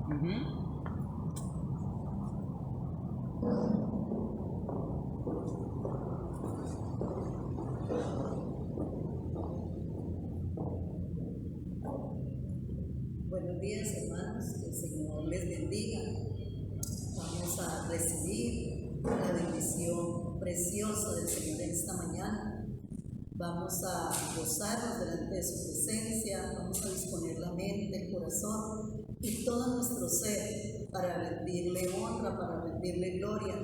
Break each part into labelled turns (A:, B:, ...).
A: Ujú.
B: Buenos días, hermanos, que el Señor les bendiga. Vamos a recibir la bendición preciosa del Señor en esta mañana. Vamos a gozarnos delante de su presencia, vamos a disponer la mente, el corazón y todo nuestro ser para rendirle honra, para rendirle gloria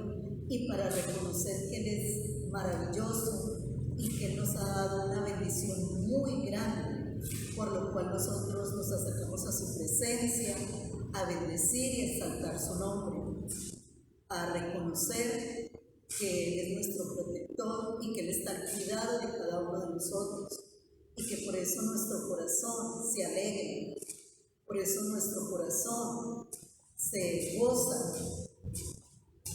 B: y para reconocer que Él es maravilloso y que Él nos ha dado una bendición muy grande, por lo cual nosotros nos acercamos a su presencia, a bendecir y exaltar su nombre, a reconocer que Él es nuestro protector y que Él está al cuidado de cada uno de nosotros y que por eso nuestro corazón se alegra, por eso nuestro corazón se goza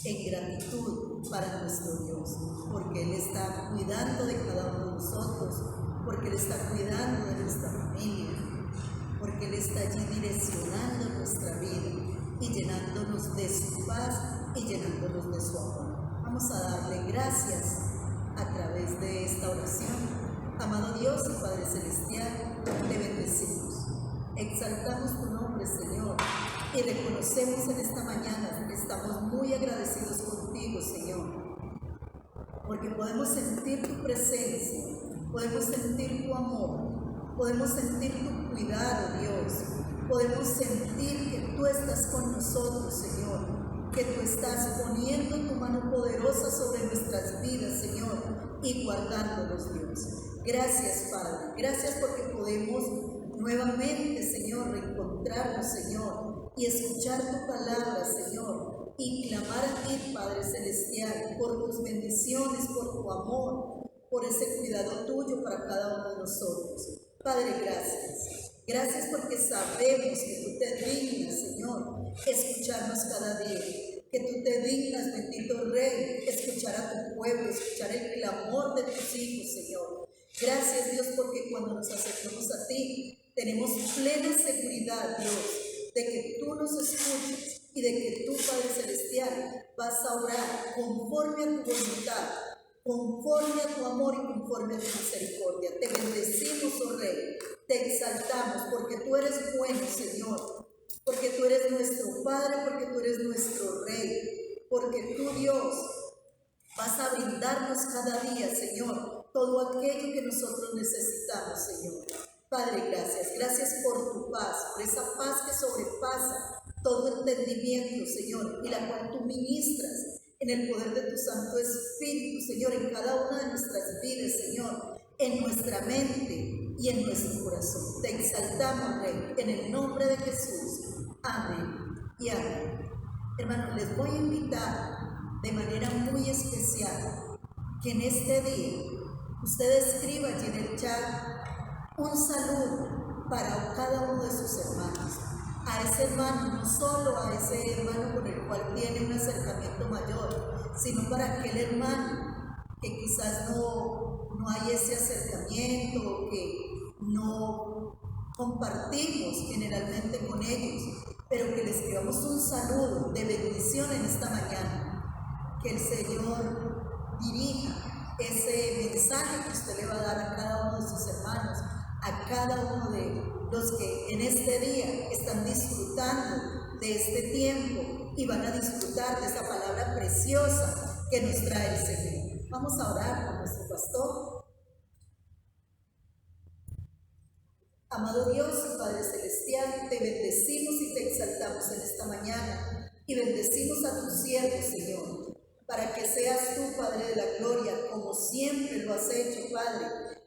B: en gratitud para nuestro Dios, porque Él está cuidando de cada uno de nosotros, porque Él está cuidando de nuestra familia, porque Él está allí direccionando nuestra vida y llenándonos de su paz y llenándonos de su amor. Vamos a darle gracias a través de esta oración. Amado Dios y Padre Celestial, te bendecimos. Exaltamos tu nombre, Señor, y reconocemos en esta mañana que estamos muy agradecidos contigo, Señor, porque podemos sentir tu presencia, podemos sentir tu amor, podemos sentir tu cuidado, Dios, podemos sentir que tú estás con nosotros, Señor, que tú estás poniendo tu mano poderosa sobre nuestras vidas, Señor, y guardándonos, Dios. Gracias, Padre, gracias porque podemos nuevamente, Señor, reencontrarnos, Señor, y escuchar tu palabra, Señor, y clamar a ti, Padre Celestial, por tus bendiciones, por tu amor, por ese cuidado tuyo para cada uno de nosotros. Padre, gracias. Gracias porque sabemos que tú te dignas, Señor, escucharnos cada día, que tú te dignas, bendito Rey, escuchar a tu pueblo, escuchar el clamor de tus hijos, Señor. Gracias, Dios, porque cuando nos acercamos a ti, tenemos plena seguridad, Dios, de que tú nos escuchas y de que tú, Padre Celestial, vas a orar conforme a tu voluntad, conforme a tu amor y conforme a tu misericordia. Te bendecimos, oh Rey, te exaltamos porque tú eres bueno, Señor, porque tú eres nuestro Padre, porque tú eres nuestro Rey, porque tú, Dios, vas a brindarnos cada día, Señor, todo aquello que nosotros necesitamos, Señor. Padre, gracias. Gracias por tu paz, por esa paz que sobrepasa todo entendimiento, Señor, y la cual tú ministras en el poder de tu Santo Espíritu, Señor, en cada una de nuestras vidas, Señor, en nuestra mente y en nuestro corazón. Te exaltamos, Rey, en el nombre de Jesús. Amén y amén. Hermanos, les voy a invitar de manera muy especial que en este día usted escriba allí en el chat un saludo para cada uno de sus hermanos. A ese hermano, no solo a ese hermano con el cual tiene un acercamiento mayor, sino para aquel hermano que quizás no hay ese acercamiento, que no compartimos generalmente con ellos, pero que les escribamos un saludo de bendición en esta mañana. Que el Señor dirija ese mensaje que usted le va a dar a cada uno de sus hermanos, a cada uno de los que en este día están disfrutando de este tiempo y van a disfrutar de esa palabra preciosa que nos trae el Señor. Vamos a orar con nuestro pastor. Amado Dios y Padre Celestial, te bendecimos y te exaltamos en esta mañana y bendecimos a tu siervo, Señor, para que seas tú, Padre de la gloria, como siempre lo has hecho, Padre,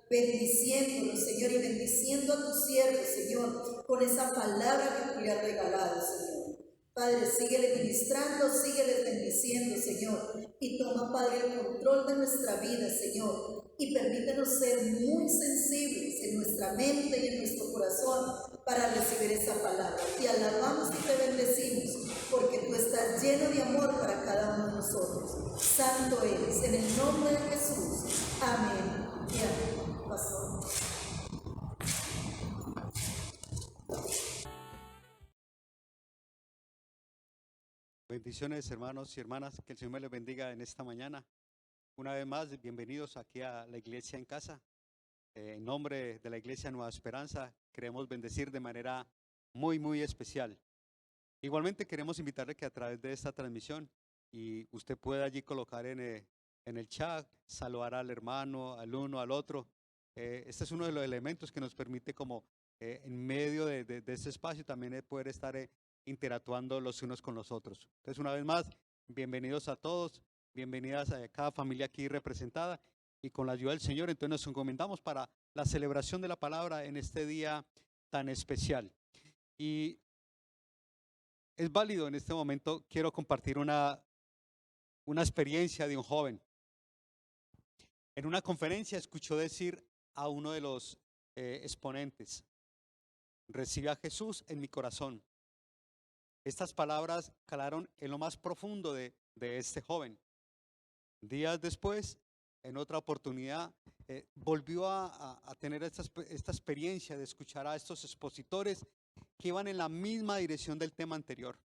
B: bendiciéndolo, Señor, y bendiciendo a tu siervo, Señor, con esa palabra que tú le has regalado, Señor. Padre, síguele ministrando, síguele bendiciendo, Señor, y toma, Padre, el control de nuestra vida, Señor, y permítenos ser muy sensibles en nuestra mente y en nuestro corazón para recibir esa palabra. Te alabamos y te bendecimos, porque tú estás lleno de amor para cada uno de nosotros. Santo eres, en el nombre de Jesús. Amén y amén. Pastor.
A: Bendiciones, hermanos y hermanas, que el Señor me les bendiga en esta mañana. Una vez más, bienvenidos aquí a la Iglesia en Casa. En nombre de la Iglesia Nueva Esperanza, queremos bendecir de manera muy especial. Igualmente queremos invitarle que a través de esta transmisión, y usted puede allí colocar en el chat, saludar al hermano, al uno, al otro. Este es uno de los elementos que nos permite como en medio de este espacio también poder estar interactuando los unos con los otros. Entonces, una vez más, bienvenidos a todos, bienvenidas a cada familia aquí representada, y con la ayuda del Señor, entonces nos encomendamos para la celebración de la palabra en este día tan especial. Y es válido en este momento, quiero compartir una experiencia de un joven. En una conferencia escuchó decir a uno de los exponentes: recibe a Jesús en mi corazón. Estas palabras calaron en lo más profundo de este joven. Días después, en otra oportunidad, volvió a tener esta experiencia de escuchar a estos expositores que iban en la misma dirección del tema anterior.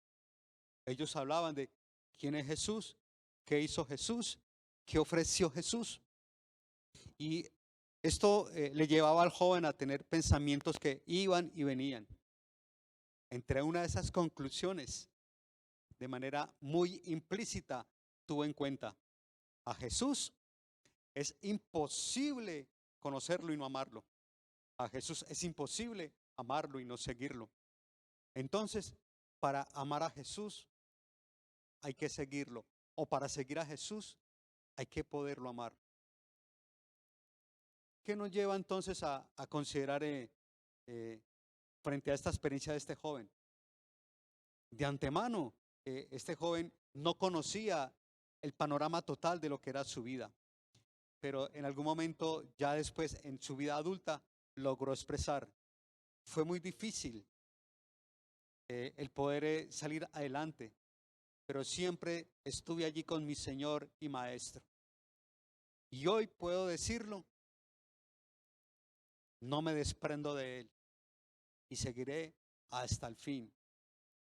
A: Ellos hablaban de quién es Jesús, qué hizo Jesús, qué ofreció Jesús. Y esto le llevaba al joven a tener pensamientos que iban y venían. Entre una de esas conclusiones, de manera muy implícita, tuvo en cuenta: a Jesús es imposible conocerlo y no amarlo. A Jesús es imposible amarlo y no seguirlo. Entonces, para amar a Jesús hay que seguirlo, o para seguir a Jesús hay que poderlo amar. ¿Qué nos lleva entonces a considerar frente a esta experiencia de este joven? De antemano, este joven no conocía el panorama total de lo que era su vida, pero en algún momento, ya después en su vida adulta, logró expresar: fue muy difícil el poder salir adelante, pero siempre estuve allí con mi Señor y Maestro. Y hoy puedo decirlo, no me desprendo de Él y seguiré hasta el fin.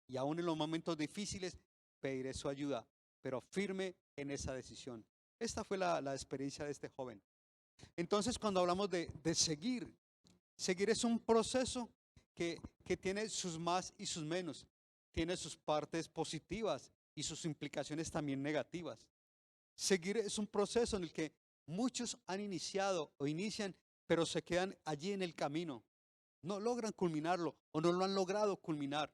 A: Y aún en los momentos difíciles pediré su ayuda, pero firme en esa decisión. Esta fue la experiencia de este joven. Entonces, cuando hablamos de seguir es un proceso que tiene sus más y sus menos, tiene sus partes positivas y sus implicaciones también negativas. Seguir es un proceso en el que muchos han iniciado o inician, pero se quedan allí en el camino. No logran culminarlo o no lo han logrado culminar.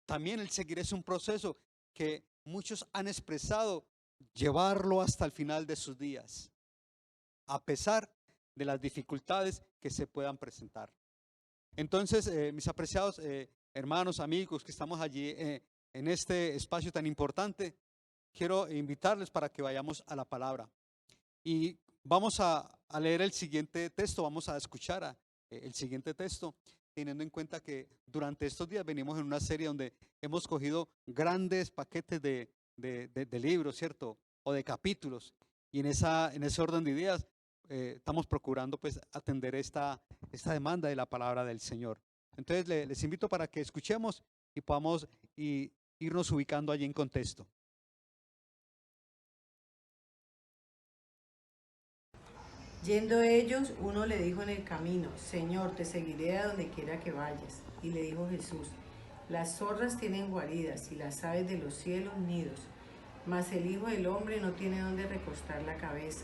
A: También el seguir es un proceso que muchos han expresado llevarlo hasta el final de sus días, a pesar de las dificultades que se puedan presentar. Entonces, mis apreciados hermanos, amigos que estamos allí en este espacio tan importante, quiero invitarles para que vayamos a la palabra. Y vamos a leer el siguiente texto, vamos a escuchar el siguiente texto, teniendo en cuenta que durante estos días venimos en una serie donde hemos cogido grandes paquetes de libros, ¿cierto? O de capítulos. Y en ese orden de ideas estamos procurando pues atender esta demanda de la palabra del Señor. Entonces les invito para que escuchemos y podamos irnos ubicando allí en contexto.
C: Yendo ellos, uno le dijo en el camino: Señor, te seguiré a donde quiera que vayas. Y le dijo Jesús: las zorras tienen guaridas y las aves de los cielos nidos, mas el Hijo del Hombre no tiene donde recostar la cabeza.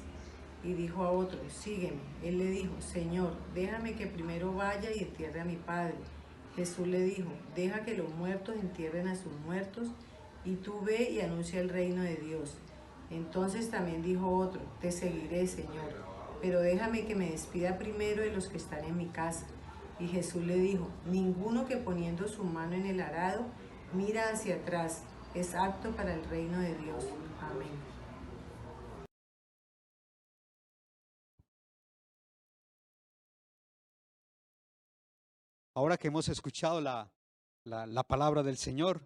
C: Y dijo a otro: sígueme. Él le dijo: Señor, déjame que primero vaya y entierre a mi Padre. Jesús le dijo: deja que los muertos entierren a sus muertos, y tú ve y anuncia el reino de Dios. Entonces también dijo otro: te seguiré, Señor, pero déjame que me despida primero de los que están en mi casa. Y Jesús le dijo: ninguno que poniendo su mano en el arado mira hacia atrás es apto para el reino de Dios. Amén.
A: Ahora que hemos escuchado la palabra del Señor,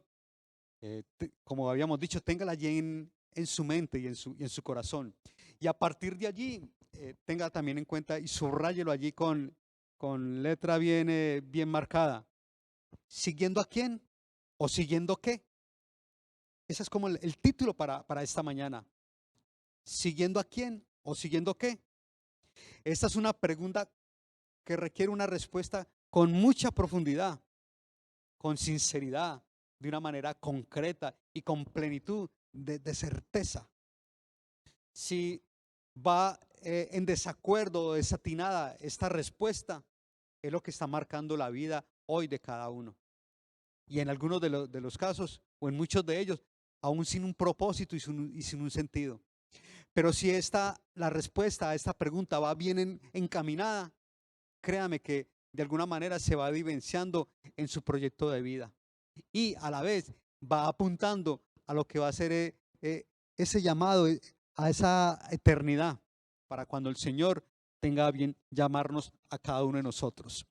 A: como habíamos dicho, téngala allí en su mente y en su corazón. Y a partir de allí, tenga también en cuenta y subráyelo allí con letra bien marcada. ¿Siguiendo a quién? ¿O siguiendo qué? Ese es como el título para esta mañana. ¿Siguiendo a quién o siguiendo qué? Esta es una pregunta que requiere una respuesta con mucha profundidad, con sinceridad, de una manera concreta y con plenitud de certeza. Si va en desacuerdo o desatinada esta respuesta, es lo que está marcando la vida hoy de cada uno. Y en algunos de los casos, o en muchos de ellos, aún sin un propósito y sin un sentido. Pero si la respuesta a esta pregunta va bien encaminada, créame que de alguna manera se va vivenciando en su proyecto de vida. Y a la vez va apuntando a lo que va a ser ese llamado a esa eternidad, para cuando el Señor tenga a bien llamarnos a cada uno de nosotros.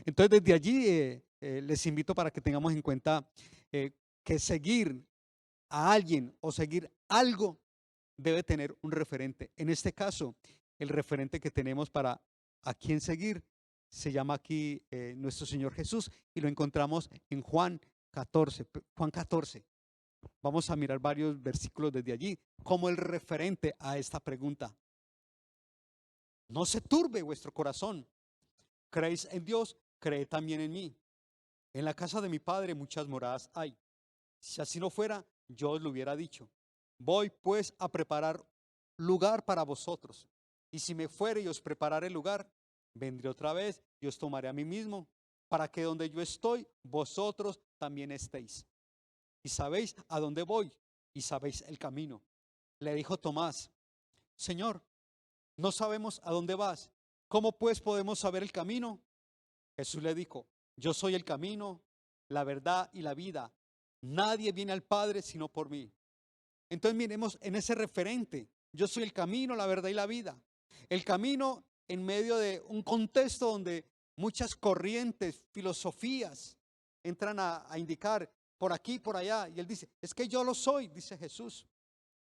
A: Entonces desde allí les invito para que tengamos en cuenta que seguir a alguien o seguir algo debe tener un referente. En este caso, el referente que tenemos para a quién seguir se llama aquí nuestro Señor Jesús, y lo encontramos en Juan 14. Juan 14. Vamos a mirar varios versículos desde allí como el referente a esta pregunta. No se turbe vuestro corazón. Creéis en Dios, creed también en mí. En la casa de mi Padre muchas moradas hay. Si así no fuera, yo os lo hubiera dicho. Voy pues a preparar lugar para vosotros. Y si me fuere y os prepararé el lugar, vendré otra vez y os tomaré a mí mismo, para que donde yo estoy, vosotros también estéis. Y sabéis a dónde voy, y sabéis el camino. Le dijo Tomás: Señor, no sabemos a dónde vas. ¿Cómo pues podemos saber el camino? Jesús le dijo: yo soy el camino, la verdad y la vida. Nadie viene al Padre sino por mí. Entonces miremos en ese referente. Yo soy el camino, la verdad y la vida. El camino en medio de un contexto donde muchas corrientes, filosofías entran a indicar por aquí, por allá. Y él dice: es que yo lo soy, dice Jesús.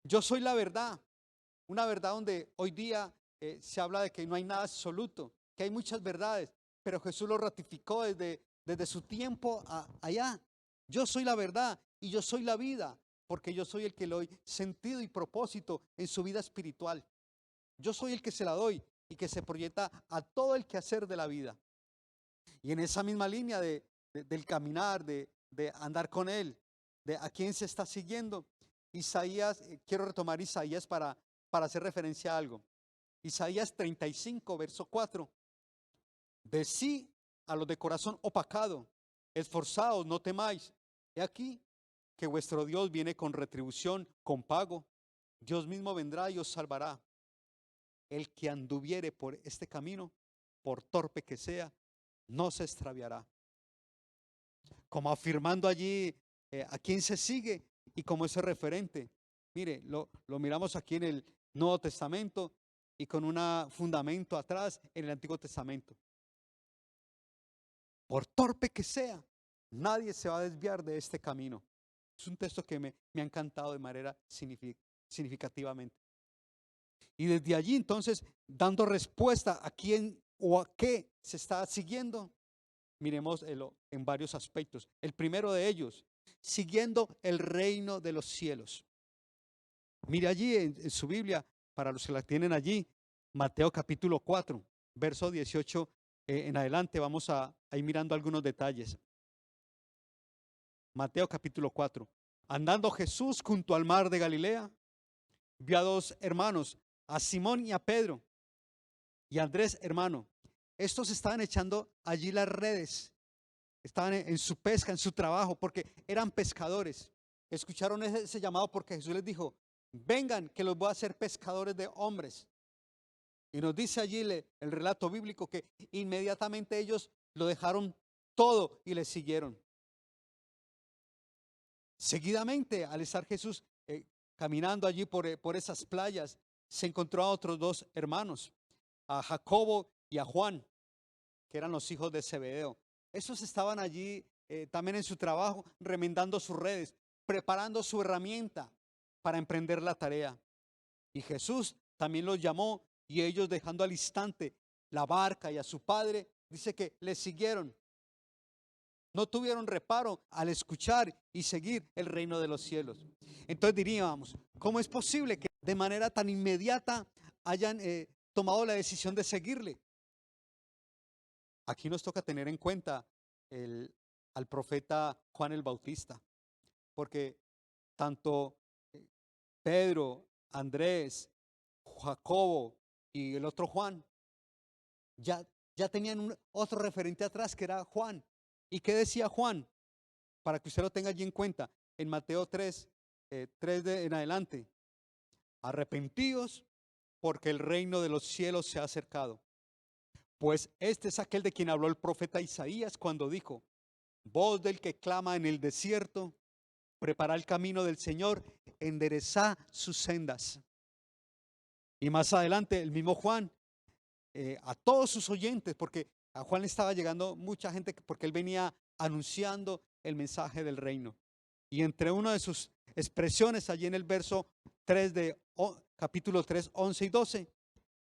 A: Yo soy la verdad. Una verdad donde hoy día se habla de que no hay nada absoluto, que hay muchas verdades, pero Jesús lo ratificó desde su tiempo allá. Yo soy la verdad y yo soy la vida, porque yo soy el que le doy sentido y propósito en su vida espiritual. Yo soy el que se la doy y que se proyecta a todo el quehacer de la vida. Y en esa misma línea del caminar, de andar con Él, de a quién se está siguiendo, Isaías, quiero retomar Isaías para hacer referencia a algo. Isaías 35, verso 4. Decí a los de corazón opacado: esforzaos, no temáis. He aquí que vuestro Dios viene con retribución, con pago. Dios mismo vendrá y os salvará. El que anduviere por este camino, por torpe que sea, no se extraviará. Como afirmando allí a quién se sigue y como ese referente. Mire, lo miramos aquí en el Nuevo Testamento y con un fundamento atrás en el Antiguo Testamento. Por torpe que sea, nadie se va a desviar de este camino. Es un texto que me ha encantado de manera significativamente. Y desde allí entonces, dando respuesta a quién o a qué se está siguiendo, miremos en varios aspectos. El primero de ellos, siguiendo el reino de los cielos. Mire allí en su Biblia, para los que la tienen allí, Mateo capítulo 4, verso 18 en adelante. Vamos a ir mirando algunos detalles. Mateo capítulo 4. Andando Jesús junto al mar de Galilea, vio a dos hermanos, a Simón y a Pedro, y a Andrés, hermano. Estos estaban echando allí las redes, estaban en su pesca, en su trabajo, porque eran pescadores. Escucharon ese llamado porque Jesús les dijo: vengan, que los voy a hacer pescadores de hombres. Y nos dice allí el relato bíblico que inmediatamente ellos lo dejaron todo y le siguieron. Seguidamente, al estar Jesús caminando allí por esas playas, se encontró a otros dos hermanos, a Jacobo y a Juan, que eran los hijos de Zebedeo. Estos estaban allí también en su trabajo, remendando sus redes, preparando su herramienta para emprender la tarea. Y Jesús también los llamó, y ellos, dejando al instante la barca y a su padre, dice que le siguieron. no tuvieron reparo al escuchar y seguir el reino de los cielos. Entonces diríamos, ¿cómo es posible que de manera tan inmediata hayan tomado la decisión de seguirle? Aquí nos toca tener en cuenta al profeta Juan el Bautista, porque tanto Pedro, Andrés, Jacobo y el otro Juan ya tenían otro referente atrás que era Juan. ¿Y qué decía Juan? Para que usted lo tenga allí en cuenta, en Mateo 3, 3 en adelante. Arrepentíos porque el reino de los cielos se ha acercado. Pues este es aquel de quien habló el profeta Isaías cuando dijo: voz del que clama en el desierto, preparad el camino del Señor, enderezad sus sendas. Y más adelante el mismo Juan, a todos sus oyentes, porque a Juan le estaba llegando mucha gente, porque él venía anunciando el mensaje del reino. Y entre una de sus expresiones allí en el verso 3 de capítulo 3, 11 y 12,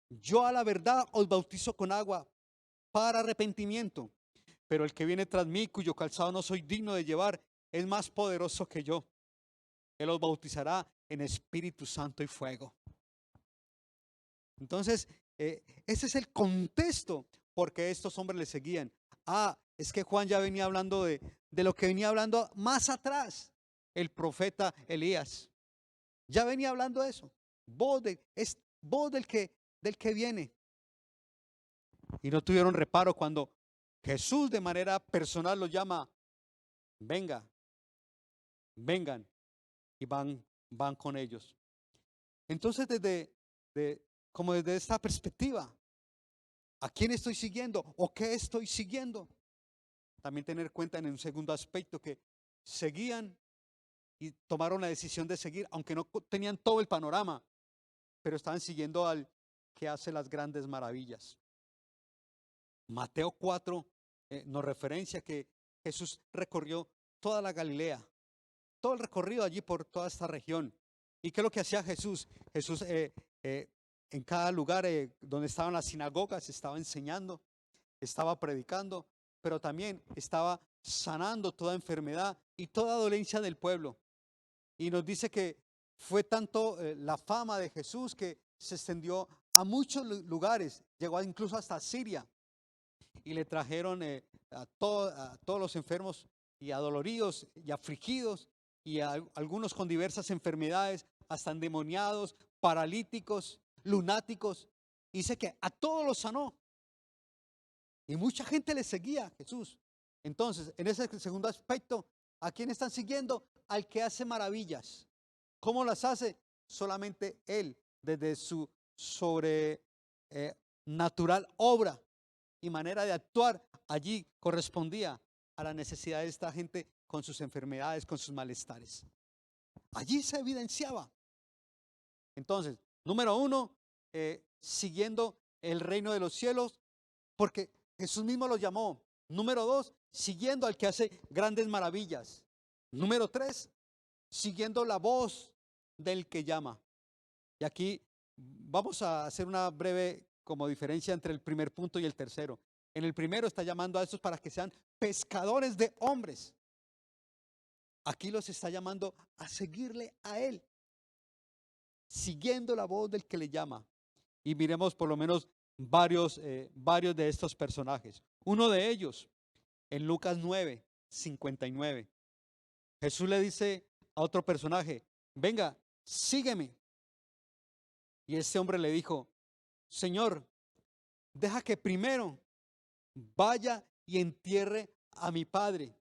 A: yo a la verdad os bautizo con agua para arrepentimiento, pero el que viene tras mí, cuyo calzado no soy digno de llevar, es más poderoso que yo. Él os bautizará en Espíritu Santo y fuego. Entonces, ese es el contexto porque estos hombres le seguían. Es que Juan ya venía hablando de lo que venía hablando más atrás el profeta Elías. Ya venía hablando de eso. Es voz del que viene. Y no tuvieron reparo cuando Jesús de manera personal los llama: vengan, y van con ellos. Entonces desde esta perspectiva, ¿a quién estoy siguiendo o qué estoy siguiendo? También tener cuenta en un segundo aspecto que seguían y tomaron la decisión de seguir, aunque no tenían todo el panorama, pero estaban siguiendo al que hace las grandes maravillas. Mateo 4 nos referencia que Jesús recorrió toda la Galilea, todo el recorrido allí por toda esta región. ¿Y qué es lo que hacía Jesús? Jesús en cada lugar donde estaban las sinagogas estaba enseñando, estaba predicando, pero también estaba sanando toda enfermedad y toda dolencia del pueblo. Y nos dice que fue tanto la fama de Jesús que se extendió a muchos lugares, llegó incluso hasta Siria. Y le trajeron a todos los enfermos y adoloridos y afligidos, y algunos con diversas enfermedades, hasta endemoniados, paralíticos, lunáticos. Dice que a todos los sanó. Y mucha gente le seguía a Jesús. Entonces, en ese segundo aspecto, ¿a quién están siguiendo? Al que hace maravillas. ¿Cómo las hace? Solamente Él, desde su sobrenatural obra y manera de actuar, allí correspondía a la necesidad de esta gente con sus enfermedades, con sus malestares. Allí se evidenciaba. Entonces, número uno, siguiendo el reino de los cielos, porque Jesús mismo lo llamó. Número dos, siguiendo al que hace grandes maravillas. Número tres, siguiendo la voz del que llama. Y aquí vamos a hacer una breve como diferencia entre el primer punto y el tercero. En el primero está llamando a estos para que sean pescadores de hombres. Aquí los está llamando a seguirle a Él, siguiendo la voz del que le llama. Y miremos por lo menos varios de estos personajes. Uno de ellos, en Lucas 9, 59. Jesús le dice a otro personaje: venga, sígueme. Y este hombre le dijo: Señor, deja que primero vaya y entierre a mi padre.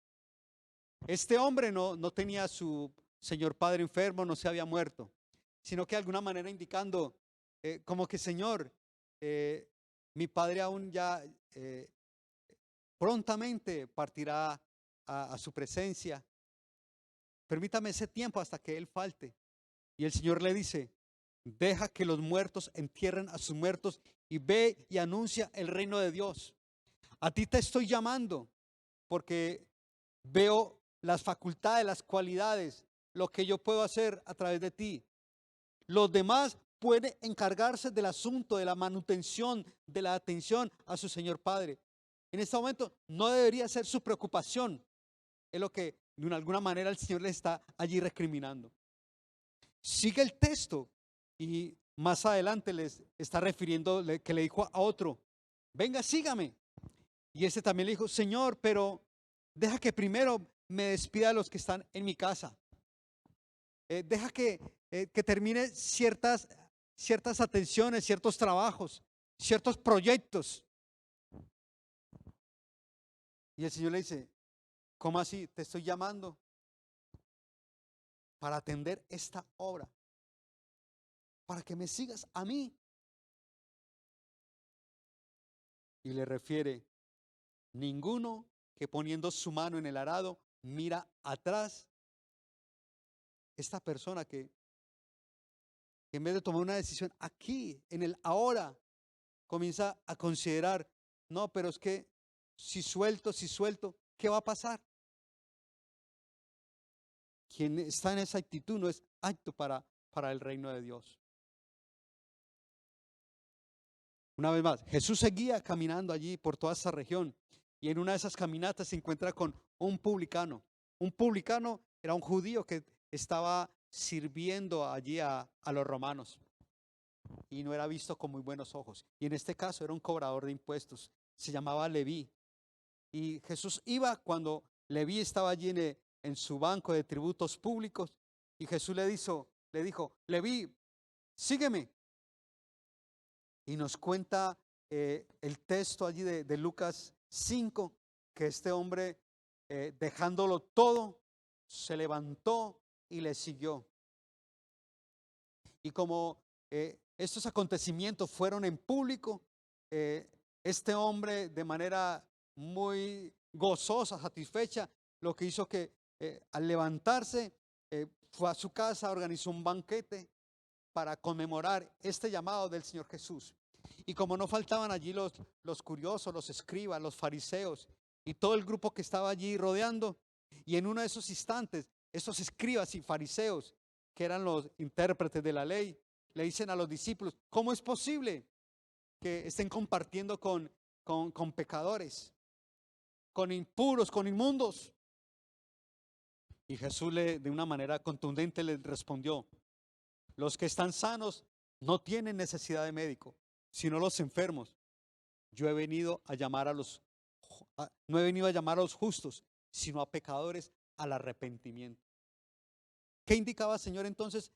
A: Este hombre no tenía a su señor padre enfermo, no se había muerto, sino que de alguna manera indicando como que: Señor, mi padre aún ya prontamente partirá a su presencia. Permítame ese tiempo hasta que él falte. Y el Señor le dice: deja que los muertos entierren a sus muertos y ve y anuncia el reino de Dios. A ti te estoy llamando porque veo las facultades, las cualidades, lo que yo puedo hacer a través de ti. Los demás pueden encargarse del asunto, de la manutención, de la atención a su Señor Padre. En este momento no debería ser su preocupación, es lo que de alguna manera el Señor le está allí recriminando. Sigue el texto y más adelante les está refiriendo que le dijo a otro, venga, sígame. Y ese también le dijo, Señor, pero deja que primero me despida de los que están en mi casa. Deja que termine ciertas atenciones, ciertos trabajos, ciertos proyectos. Y el Señor le dice, ¿cómo así? Te estoy llamando para atender esta obra, para que me sigas a mí. Y le refiere, ninguno que poniendo su mano en el arado mira atrás. Esta persona que en vez de tomar una decisión aquí, en el ahora, comienza a considerar, no, pero es que si suelto, ¿qué va a pasar? Quien está en esa actitud no es apto para el reino de Dios. Una vez más, Jesús seguía caminando allí por toda esa región y en una de esas caminatas se encuentra con un publicano. Un publicano era un judío que estaba sirviendo allí a los romanos y no era visto con muy buenos ojos. Y en este caso era un cobrador de impuestos, se llamaba Leví. Y Jesús iba cuando Leví estaba allí en su banco de tributos públicos y Jesús le dijo, Leví, sígueme. Y nos cuenta el texto allí de Lucas 5, que este hombre, dejándolo todo, se levantó y le siguió. Y como estos acontecimientos fueron en público, este hombre de manera muy gozosa, satisfecha, lo que hizo que al levantarse fue a su casa, organizó un banquete para conmemorar este llamado del Señor Jesús. Y como no faltaban allí los curiosos, los escribas, los fariseos y todo el grupo que estaba allí rodeando, y en uno de esos instantes, esos escribas y fariseos, que eran los intérpretes de la ley, le dicen a los discípulos, ¿cómo es posible que estén compartiendo con pecadores, con impuros, con inmundos? Y Jesús de una manera contundente le respondió, los que están sanos no tienen necesidad de médico, sino los enfermos. Yo he venido a llamar no he venido a llamar a los justos, sino a pecadores al arrepentimiento. ¿Qué indicaba el Señor entonces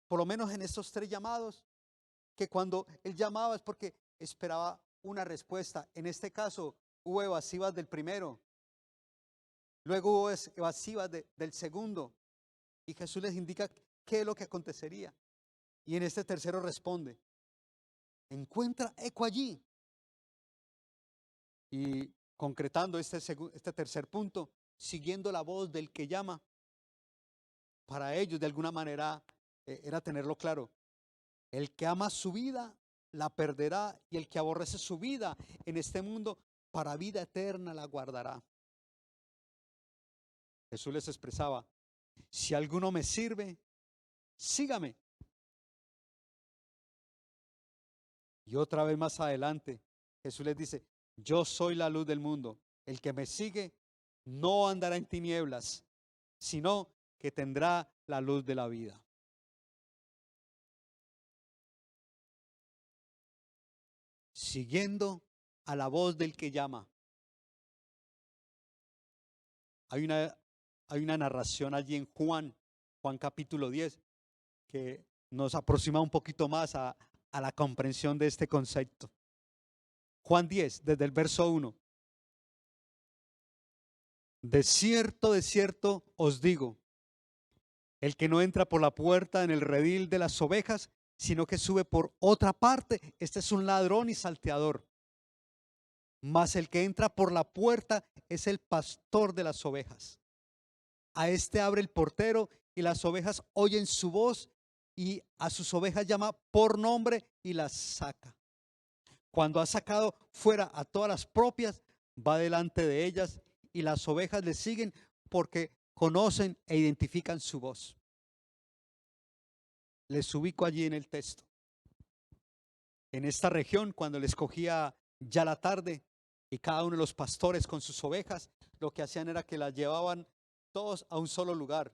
A: por lo menos en estos 3 llamados? Que cuando Él llamaba es porque esperaba una respuesta. En este caso hubo evasivas del primero, luego hubo evasivas del segundo, y Jesús les indica qué es lo que acontecería. Y en este tercero responde, encuentra eco allí. Y concretando este tercer punto, siguiendo la voz del que llama, para ellos de alguna manera era tenerlo claro. El que ama su vida la perderá, y el que aborrece su vida en este mundo para vida eterna la guardará. Jesús les expresaba, si alguno me sirve, sígame. Y otra vez más adelante, Jesús les dice, yo soy la luz del mundo. El que me sigue no andará en tinieblas, sino que tendrá la luz de la vida. Siguiendo a la voz del que llama. Hay una narración allí en Juan capítulo 10, que nos aproxima un poquito más a la comprensión de este concepto. Juan 10, desde el verso 1. De cierto os digo, el que no entra por la puerta en el redil de las ovejas, sino que sube por otra parte, este es un ladrón y salteador. Mas el que entra por la puerta es el pastor de las ovejas. A este abre el portero y las ovejas oyen su voz, y a sus ovejas llama por nombre y las saca. Cuando ha sacado fuera a todas las propias, va delante de ellas, y las ovejas le siguen porque conocen e identifican su voz. Les ubico allí en el texto. En esta región, cuando les cogía ya la tarde Y cada uno de los pastores con sus ovejas, lo que hacían era que las llevaban todos a un solo lugar.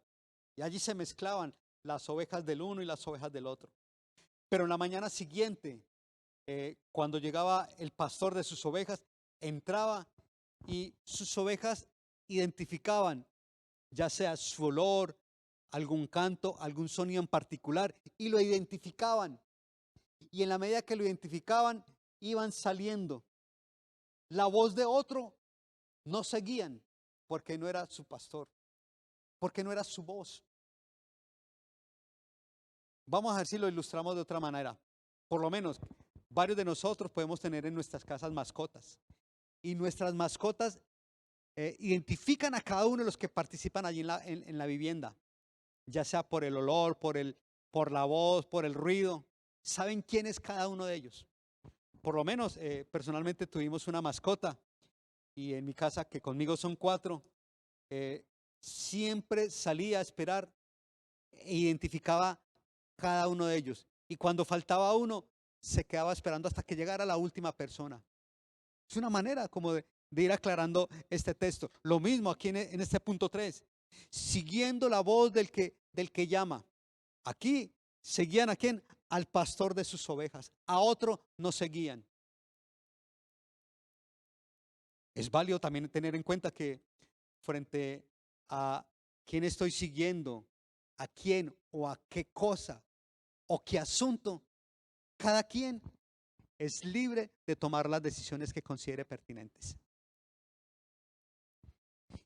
A: Y allí se mezclaban las ovejas del uno y las ovejas del otro. Pero en la mañana siguiente, cuando llegaba el pastor de sus ovejas, entraba y sus ovejas identificaban, ya sea su olor, algún canto, algún sonido en particular, y lo identificaban. Y en la medida que lo identificaban, iban saliendo. La voz de otro no seguían, porque no era su pastor, porque no era su voz. Vamos a ver si lo ilustramos de otra manera. Por lo menos, varios de nosotros podemos tener en nuestras casas mascotas. Y nuestras mascotas identifican a cada uno de los que participan allí en la vivienda, ya sea por el olor, por la voz, por el ruido. Saben quién es cada uno de ellos. Por lo menos, personalmente tuvimos una mascota y en mi casa, que conmigo son 4, siempre salía a esperar e identificaba cada uno de ellos. Y cuando faltaba uno, se quedaba esperando hasta que llegara la última persona. Es una manera como de ir aclarando este texto. Lo mismo aquí en este punto 3. Siguiendo la voz del que llama. Aquí seguían a quién, al pastor de sus ovejas. A otro no seguían. Es válido también tener en cuenta que frente a quién estoy siguiendo, a quién o a qué cosa o qué asunto, cada quien es libre de tomar las decisiones que considere pertinentes.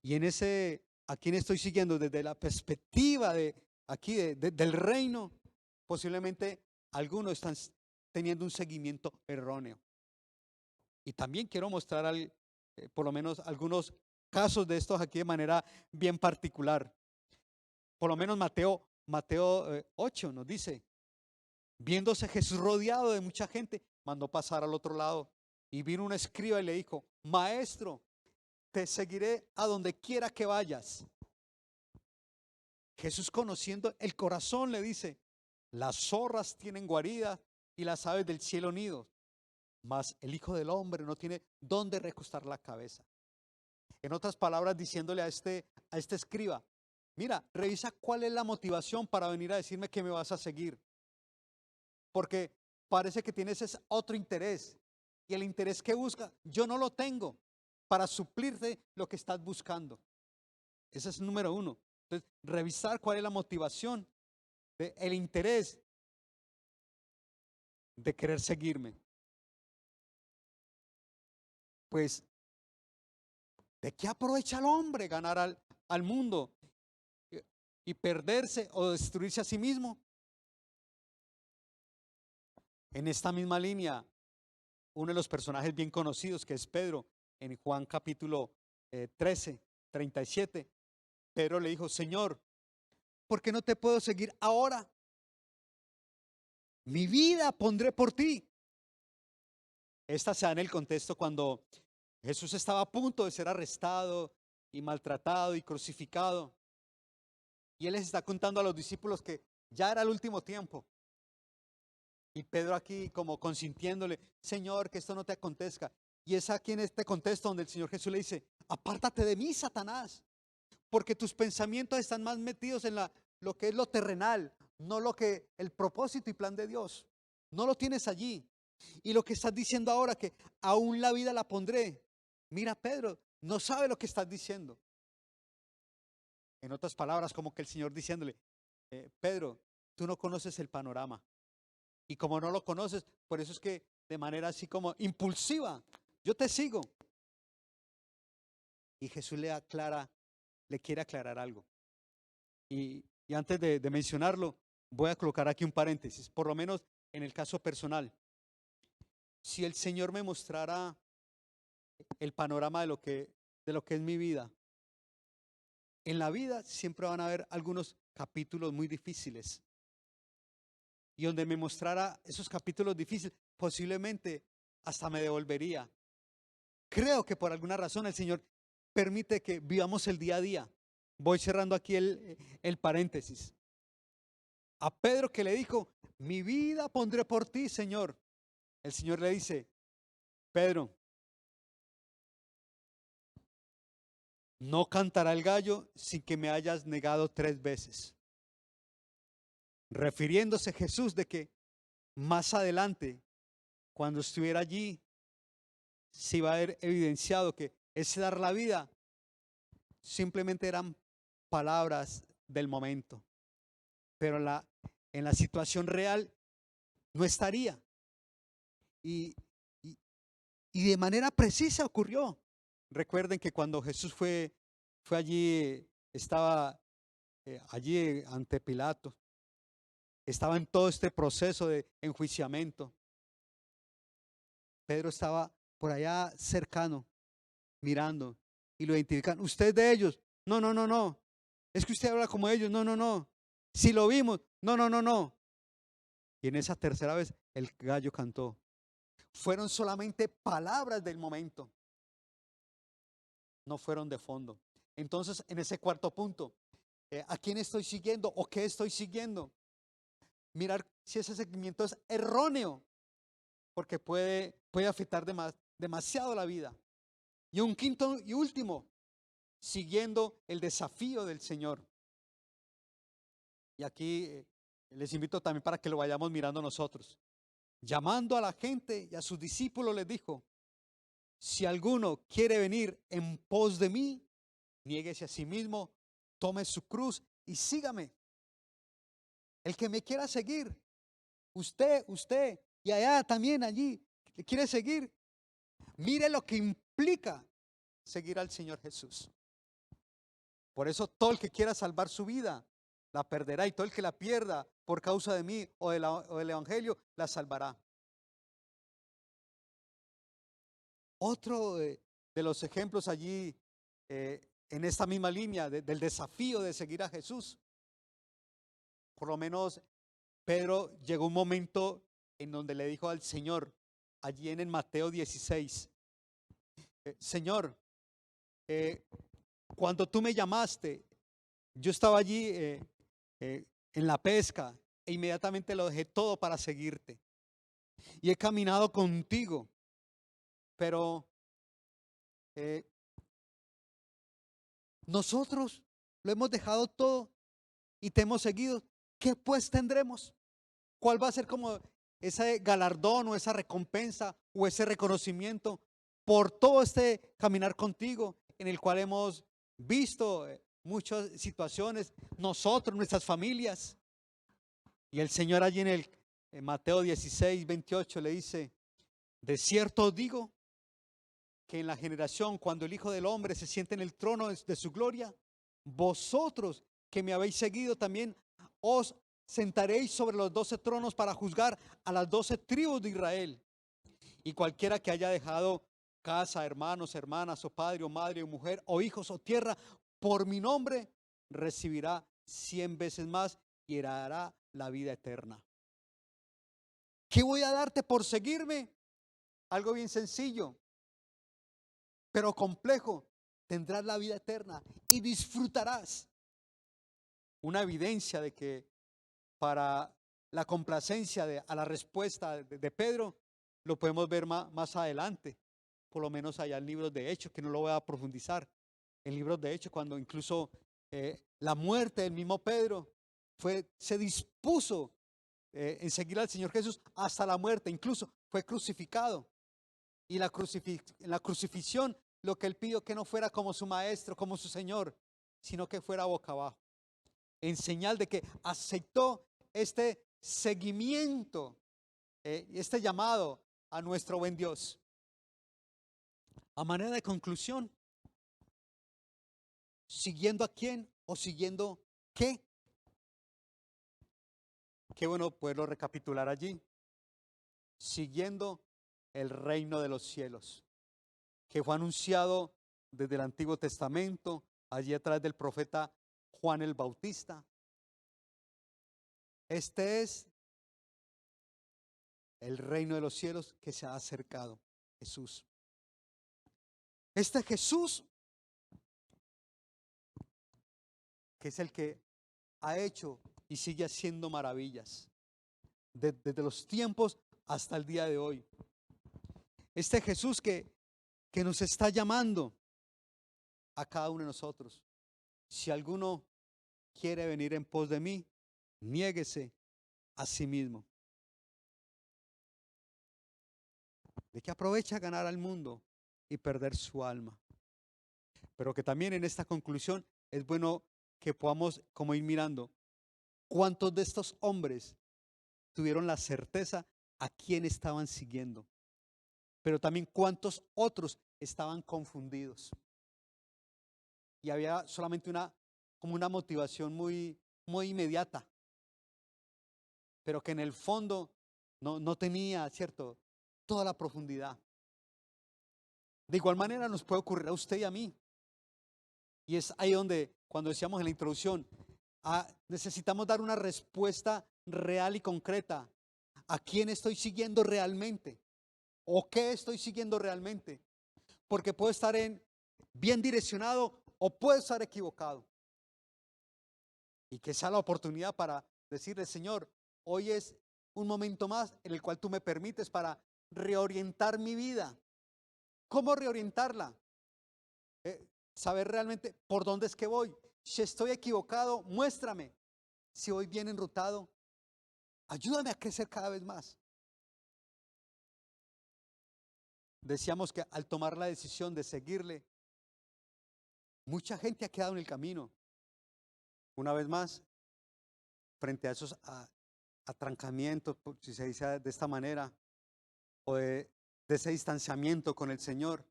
A: Y a quién estoy siguiendo desde la perspectiva del reino, posiblemente algunos están teniendo un seguimiento erróneo. Y también quiero mostrar por lo menos algunos casos de estos aquí de manera bien particular. Por lo menos Mateo 8 nos dice: viéndose Jesús rodeado de mucha gente, mandó pasar al otro lado. Y vino un escriba y le dijo: Maestro, te seguiré a donde quiera que vayas. Jesús, conociendo el corazón, le dice: las zorras tienen guarida y las aves del cielo nidos, mas el Hijo del Hombre no tiene dónde recostar la cabeza. En otras palabras, diciéndole a este escriba: mira, revisa cuál es la motivación para venir a decirme que me vas a seguir. Porque parece que tienes ese otro interés. Y el interés que busca, yo no lo tengo para suplirte lo que estás buscando. Ese es el número 1. Entonces, revisar cuál es la motivación, el interés de querer seguirme. Pues, ¿de qué aprovecha el hombre ganar al mundo y perderse o destruirse a sí mismo? En esta misma línea, uno de los personajes bien conocidos, que es Pedro, en Juan capítulo 13, 37, Pedro le dijo: Señor, ¿por qué no te puedo seguir ahora? Mi vida pondré por ti. Esta se da en el contexto cuando Jesús estaba a punto de ser arrestado y maltratado y crucificado. Y él les está contando a los discípulos que ya era el último tiempo. Y Pedro aquí como consintiéndole: Señor, que esto no te acontezca. Y es aquí en este contexto donde el Señor Jesús le dice: apártate de mí, Satanás, porque tus pensamientos están más metidos en lo que es lo terrenal, no el propósito y plan de Dios. No lo tienes allí. Y lo que estás diciendo ahora, que aún la vida la pondré. Mira, Pedro, no sabe lo que estás diciendo. En otras palabras, como que el Señor diciéndole: Pedro, tú no conoces el panorama. Y como no lo conoces, por eso es que de manera así como impulsiva, yo te sigo. Y Jesús le quiere aclarar algo. Y antes de mencionarlo, voy a colocar aquí un paréntesis, por lo menos en el caso personal. Si el Señor me mostrara el panorama de lo que es mi vida, en la vida siempre van a haber algunos capítulos muy difíciles. Y donde me mostrara esos capítulos difíciles, posiblemente hasta me devolvería. Creo que por alguna razón el Señor permite que vivamos el día a día. Voy cerrando aquí el paréntesis. A Pedro, que le dijo: mi vida pondré por ti, Señor. El Señor le dice: Pedro, no cantará el gallo sin que me hayas negado 3 veces. Refiriéndose Jesús de que más adelante, cuando estuviera allí, se iba a ver evidenciado que ese dar la vida simplemente eran palabras del momento, pero en la situación real no estaría. Y, y- y de manera precisa ocurrió. Recuerden que cuando Jesús fue allí, estaba allí ante Pilato, estaba en todo este proceso de enjuiciamiento. Pedro estaba por allá cercano, mirando, y lo identifican. ¿Usted de ellos? No, no, no, no. Es que usted habla como ellos. No, no, no. Si lo vimos. No, no, no, no. Y en esa tercera vez el gallo cantó. Fueron solamente palabras del momento, no fueron de fondo. Entonces, en ese cuarto punto, ¿a quién estoy siguiendo o qué estoy siguiendo? Mirar si ese seguimiento es erróneo, porque puede afectar demasiado la vida. Y un quinto y último, siguiendo el desafío del Señor. Y aquí les invito también para que lo vayamos mirando nosotros. Llamando a la gente y a sus discípulos les dijo: si alguno quiere venir en pos de mí, niéguese a sí mismo, tome su cruz y sígame. El que me quiera seguir, usted y allá también allí, que quiere seguir, mire lo que implica seguir al Señor Jesús. Por eso todo el que quiera salvar su vida la perderá, y todo el que la pierda por causa de mí o del Evangelio la salvará. Otro de los ejemplos allí en esta misma línea del desafío de seguir a Jesús. Por lo menos Pedro llegó un momento en donde le dijo al Señor, allí en el Mateo 16, Señor, cuando tú me llamaste, yo estaba allí en la pesca e inmediatamente lo dejé todo para seguirte. Y he caminado contigo, pero nosotros lo hemos dejado todo y te hemos seguido. ¿Qué pues tendremos? ¿Cuál va a ser como ese galardón o esa recompensa o ese reconocimiento por todo este caminar contigo, en el cual hemos visto muchas situaciones, nosotros, nuestras familias? Y el Señor allí en Mateo 16, 28 le dice: de cierto os digo que en la generación cuando el Hijo del Hombre se siente en el trono de su gloria, vosotros que me habéis seguido también os sentaréis sobre los 12 tronos para juzgar a las 12 tribus de Israel. Y cualquiera que haya dejado casa, hermanos, hermanas, o padre, o madre, o mujer, o hijos, o tierra, por mi nombre, recibirá 100 veces más y heredará la vida eterna. ¿Qué voy a darte por seguirme? Algo bien sencillo, pero complejo. Tendrás la vida eterna y disfrutarás. Una evidencia de que para la complacencia a la respuesta de Pedro, lo podemos ver más adelante, por lo menos allá en libros de Hechos, que no lo voy a profundizar. En libros de Hechos, cuando incluso la muerte del mismo Pedro se dispuso en seguir al Señor Jesús hasta la muerte, incluso fue crucificado. Y en la crucifixión, lo que él pidió que no fuera como su maestro, como su Señor, sino que fuera boca abajo, en señal de que aceptó este seguimiento, este llamado a nuestro buen Dios. A manera de conclusión, ¿siguiendo a quién o siguiendo qué? Qué bueno poderlo recapitular allí. Siguiendo el reino de los cielos, que fue anunciado desde el Antiguo Testamento, allí a través del profeta Juan el Bautista. Este es el reino de los cielos que se ha acercado, Jesús. Este Jesús, que es el que ha hecho y sigue haciendo maravillas desde los tiempos hasta el día de hoy. Este Jesús que nos está llamando a cada uno de nosotros: si alguno quiere venir en pos de mí, niéguese a sí mismo. ¿De qué aprovecha ganar al mundo y perder su alma? Pero que también en esta conclusión es bueno que podamos como ir mirando cuántos de estos hombres tuvieron la certeza a quién estaban siguiendo, pero también cuántos otros estaban confundidos. Y había solamente como una motivación muy inmediata, pero que en el fondo no tenía, ¿cierto?, toda la profundidad. De igual manera nos puede ocurrir a usted y a mí. Y es ahí donde, cuando decíamos en la introducción, necesitamos dar una respuesta real y concreta. ¿A quién estoy siguiendo realmente? ¿O qué estoy siguiendo realmente? Porque puedo estar bien direccionado o puedo estar equivocado. Y que sea la oportunidad para decirle: Señor, hoy es un momento más en el cual tú me permites para reorientar mi vida. ¿Cómo reorientarla? Saber realmente por dónde es que voy. Si estoy equivocado, muéstrame. Si voy bien enrutado, ayúdame a crecer cada vez más. Decíamos que al tomar la decisión de seguirle, mucha gente ha quedado en el camino. Una vez más, frente a esos atrancamientos, si se dice de esta manera, o de ese distanciamiento con el Señor,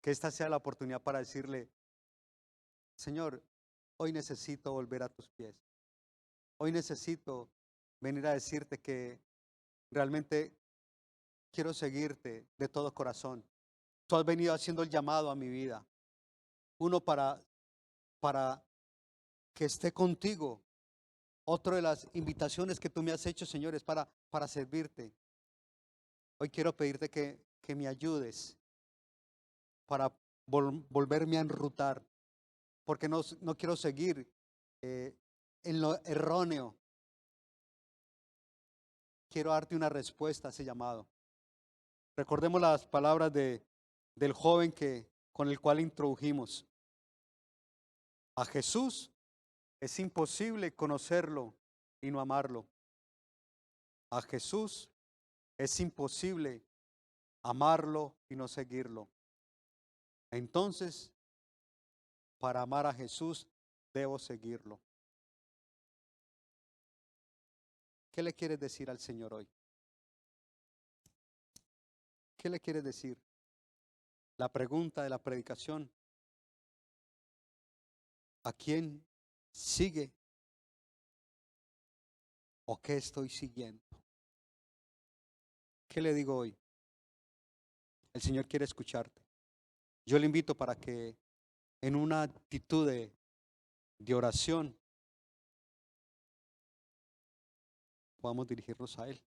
A: que esta sea la oportunidad para decirle: Señor, hoy necesito volver a tus pies. Hoy necesito venir a decirte que realmente quiero seguirte de todo corazón. Tú has venido haciendo el llamado a mi vida. Uno, para que esté contigo. Otro de las invitaciones que tú me has hecho, Señor, es para servirte. Hoy quiero pedirte que me ayudes para volverme a enrutar, porque no quiero seguir en lo erróneo. Quiero darte una respuesta a ese llamado. Recordemos las palabras del joven con el cual introdujimos. A Jesús es imposible conocerlo y no amarlo. A Jesús es imposible amarlo y no seguirlo. Entonces, para amar a Jesús, debo seguirlo. ¿Qué le quieres decir al Señor hoy? ¿Qué le quieres decir? La pregunta de la predicación: ¿a quién sigue? ¿O qué estoy siguiendo? ¿Qué le digo hoy? El Señor quiere escucharte. Yo le invito para que en una actitud de oración podamos dirigirnos a Él.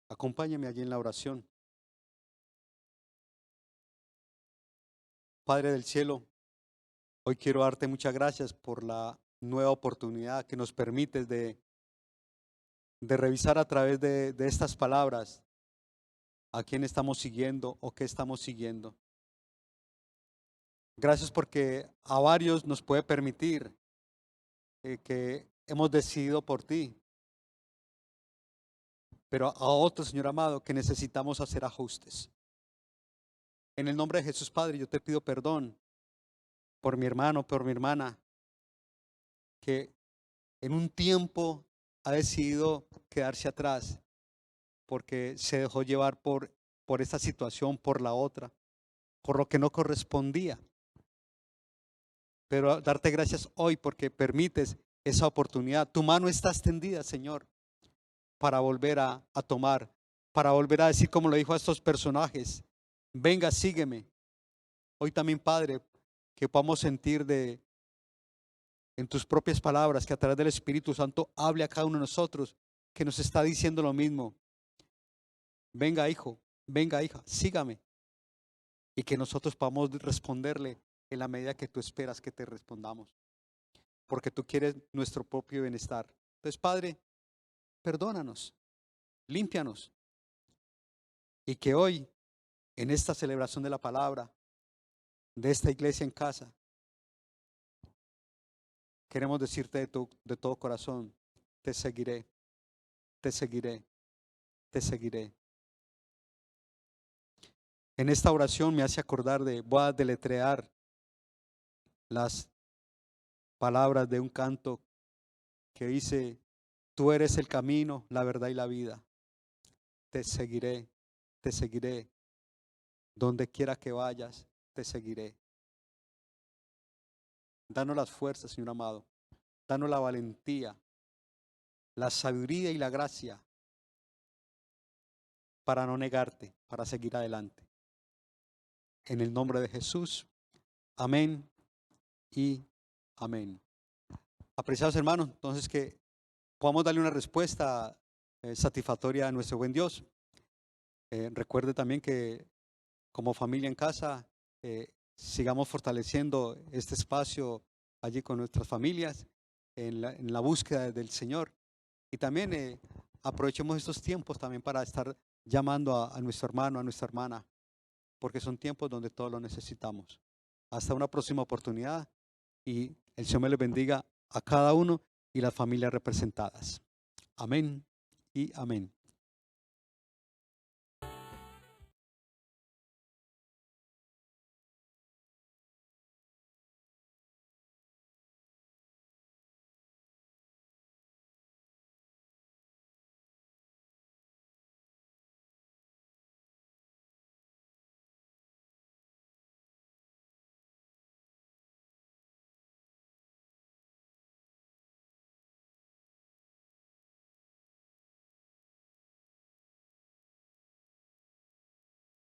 A: Acompáñame allí en la oración. Padre del cielo, hoy quiero darte muchas gracias por la nueva oportunidad que nos permites de revisar a través de estas palabras a quién estamos siguiendo o qué estamos siguiendo. Gracias porque a varios nos puede permitir que hemos decidido por ti, pero a otros, Señor amado, que necesitamos hacer ajustes. En el nombre de Jesús, Padre, yo te pido perdón por mi hermano, por mi hermana, que en un tiempo ha decidido quedarse atrás porque se dejó llevar por esta situación, por la otra, por lo que no correspondía. Pero darte gracias hoy porque permites esa oportunidad. Tu mano está extendida, Señor, para volver a tomar, para volver a decir como lo dijo a estos personajes: venga, sígueme. Hoy también, Padre, que podamos sentir en tus propias palabras, que a través del Espíritu Santo hable a cada uno de nosotros, que nos está diciendo lo mismo: venga, hijo, venga, hija, sígame. Y que nosotros podamos responderle en la medida que tú esperas que te respondamos, porque tú quieres nuestro propio bienestar. Entonces, Padre, perdónanos, límpianos, y que hoy, en esta celebración de la palabra, de esta iglesia en casa, queremos decirte de todo corazón, te seguiré, te seguiré, te seguiré. En esta oración me hace acordar voy a deletrear las palabras de un canto que dice: tú eres el camino, la verdad y la vida. Te seguiré, te seguiré. Donde quiera que vayas, te seguiré. Danos las fuerzas, Señor amado. Danos la valentía, la sabiduría y la gracia para no negarte, para seguir adelante. En el nombre de Jesús. Amén y amén. Apreciados hermanos, entonces que podamos darle una respuesta satisfactoria a nuestro buen Dios. Recuerde también que como familia en casa sigamos fortaleciendo este espacio allí con nuestras familias en la búsqueda del Señor. Y también aprovechemos estos tiempos también para estar llamando a nuestro hermano, a nuestra hermana, porque son tiempos donde todos lo necesitamos. Hasta una próxima oportunidad y el Señor me les bendiga a cada uno y las familias representadas. Amén y amén.